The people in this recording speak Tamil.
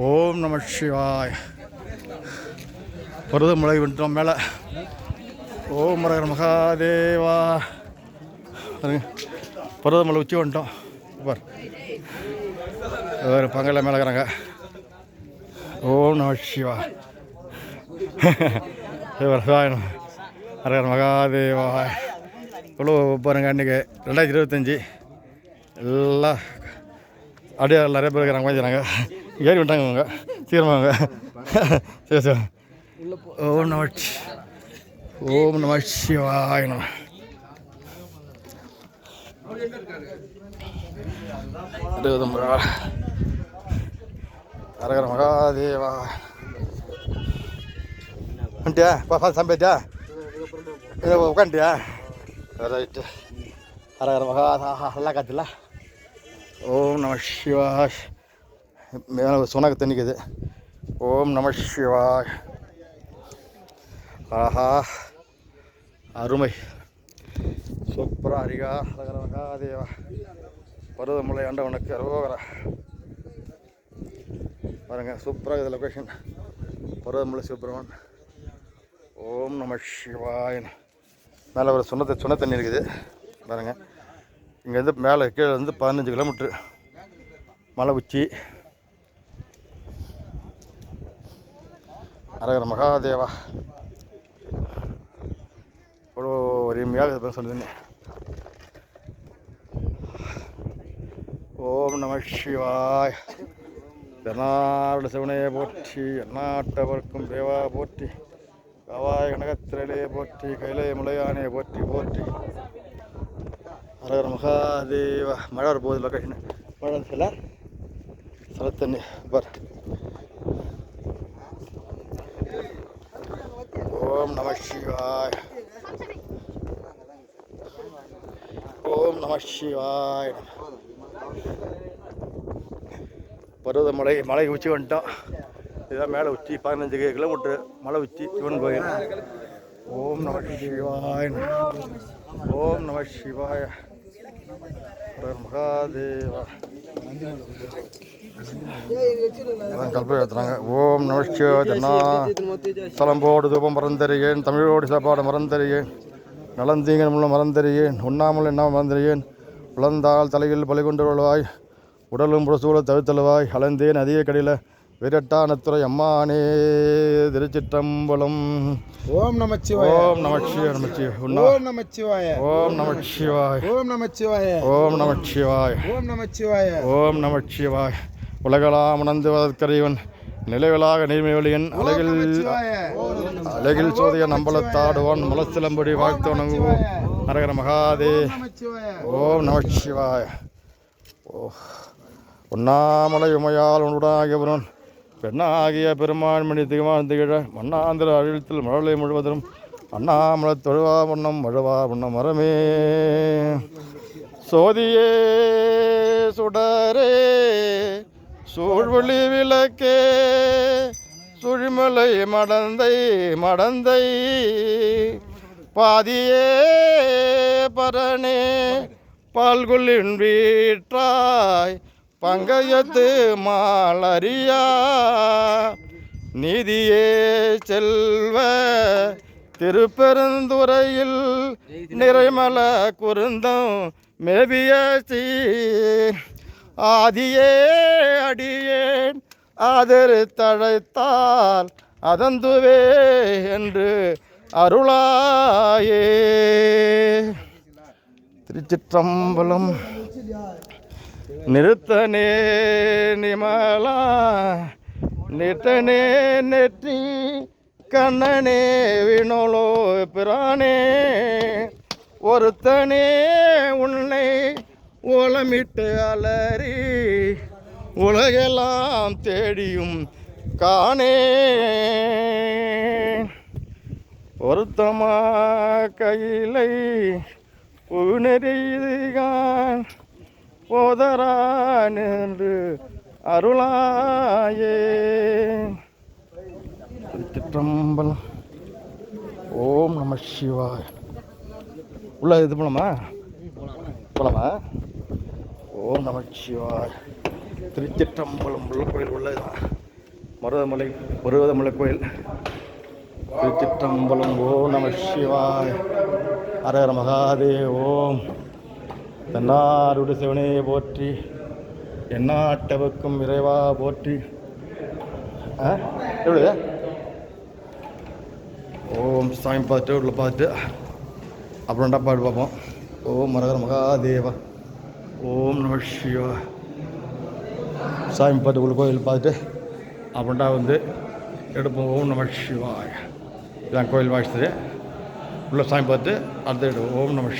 ஓம் நம சிவாய். பருவமழை வந்துட்டோம் மேலே. ஓம் ஹரஹர மகாதேவா. பருவமலை உச்சி வந்துட்டோம். பார் வேறு பங்கல மேலே இருக்கிறாங்க. ஓம் நம சிவா. ஹரஹர மகாதேவா. இவ்வளோ பாருங்க, அன்றைக்கி 2025 எல்லாம் அப்படியே நிறைய பேர் இருக்கிறாங்க. வாங்கிக்கிறாங்க, ஏறி விட்டாங்க அவங்க சீக்கிரமாங்க. சரி சரி. ஓம் நம ஓம் நம சிவாய நம. ஹரஹர மகாதேவா. வந்துட்டியா பாப்பா? சம்பேத்தியா? உட்காந்துட்டியா? ரைட்டு. ஹரஹர மகாதா. நல்லா காத்துல. ஓம் நம சிவாய். மேலே சொன்னாக்க தண்ணிக்குது. ஓம் நம சிவாய். ஆஹா அருமை, சூப்பராக அரிகா. ஹரஹர மகாதேவா. பருவமலை ஆண்டவனுக்கு அரோகரா. பாருங்கள், சூப்பராக இது லொக்கேஷன். பருவமலை சுப்பிரமன். ஓம் நம சிவாய். மேலே ஒரு சொன்ன தண்ணி இருக்குது பாருங்கள். இங்கேருந்து மேலே கீழே வந்து 15 கிலோமீட்ரு மலை உச்சி. ஹரஹர மகாதேவா. இவ்வளோ அருமையாக சொல்லுதுங்க. ஓம் நம சிவாய். தென்னாருடைய சிவனையை போற்றி, எந்நாட்டவர்க்கும் தேவா போற்றி, கவாய் கனகத்திரளையை போற்றி, கைலை முளையானையை போற்றி போற்றி. ஹரஹர மகாதேவா. மழை வரப்போகுது. லொக்கேஷன் மழை சில தண்ணி பார். ஓம் நம சிவாய். ஓம் நம சிவாய். பருவமலை மலை உச்சி வந்துட்டோம். இதுதான் மேலே உச்சி. 15 கிலோமீட்டர் மலை உச்சி, சிவன் கோயில். ஓம் நம சிவாய். ஓம் நம சிவாய. மகாதேவா. கல்பனை ஏற்றுறாங்க. ஓம் நம சிவாய். தென்னா தலம்போடு தூபம் மறந்தறியேன், தமிழோடு சாப்பாடு மறந்தறியேன், நலந்தீங்க முள்ள மறந்தறியேன், உண்ணாமல் என்ன மறந்தறியேன், உழந்தால் தலையில் பலி கொண்டு வருவாய், உடலும் புறசூழ தவிர்த்தழுவாய், அலந்தேன் அதிக கடையில் விரட்டானத்துறை அம்மானே. திருச்சிற்றம்பலம். ஓம் நமச்சிவாய. ஓம் நமச்சிவாய. நமச்சிவாய. ஓம் நமச்சிவாய. ஓம் நமச்சிவாய. ஓம் நமச்சிவாய. ஓம் நமச்சிவாய. ஓம் நமச்சிவாய. ஓம் நமச்சிவாய. உலகலாம் உணர்ந்து வதற்கறிவன், நிலைகளாக நீர்மையொலியன், அழகில் சோதிய நம்பலத்தாடுவான், முளசிலம்படி வாழ்த்து வணங்குவோம். ஹரஹர மகாதே. ஓம் நமச்சிவாய. ஓ உண்ணாமலை உமையால் உண்டாகியவன் பெண்ணாகிய பெருமான் மணி திகமான் திகழ மண்ணாந்திர அழித்தில் மழலை முழுவதும் அண்ணாமலை தொழுவா வண்ணம் மழவா வண்ணம் மரமே. சோதியே சுடரே சூழ்வொளி விளக்கே, சுழிமலை மடந்தை பாதியே பரணே, பால்குள்ளின் வீற்றாய் பங்கயத்து மாலரியா, நீதியே செல்வ திருப்பெருந்துறையில் நிறைமல குருந்தம் மேவிய சீர், ஆதியே அடியேன் ஆதரு தழைத்தால் அதந்துவே என்று அருளாயே. திருச்சிற்றம்பலம். நிறுத்தனே நிமலா நிட்டனே நெற்றி கண்ணனே வினோலோ பிரானே, ஒருத்தனே உன்னை ஓலமிட்டு அலறி உலகெல்லாம் தேடியும் காணே, ஒருத்தமா கையிலை புனரிகான் போதரான் என்று அருளாயே. திருச்சிற்றம்பலம். ஓம் நம சிவாய். உள்ள இது போலாமா? ஓம் நம சிவாய். திருச்சிற்றம்பலம் உள்ள கோயில் உள்ள மருதமலை கோயில். திருச்சிற்றம்பலம். ஓம் நம சிவாய. ஹரஹர மகாதேவ். ஓம் தன்னாருடைய சிவனே போற்றி, எந்நாட்டவர்க்கும் இறைவா போற்றி. எப்படி ஓம் சாமி பார்த்துட்டு உள்ள பார்த்துட்டு அப்புறம்டா பாட்டு பார்ப்போம். ஓம் ஹரஹர மகாதேவா. ஓம் நம சிவா. சாமி பாட்டு உள்ள கோயில் பார்த்துட்டு அப்புறம்டா வந்து எடுப்போம். ஓம் நம சிவாய. இதான் கோயில் வாசித்தது. உள்ள சாமி பார்த்து அடுத்து ஓம் நம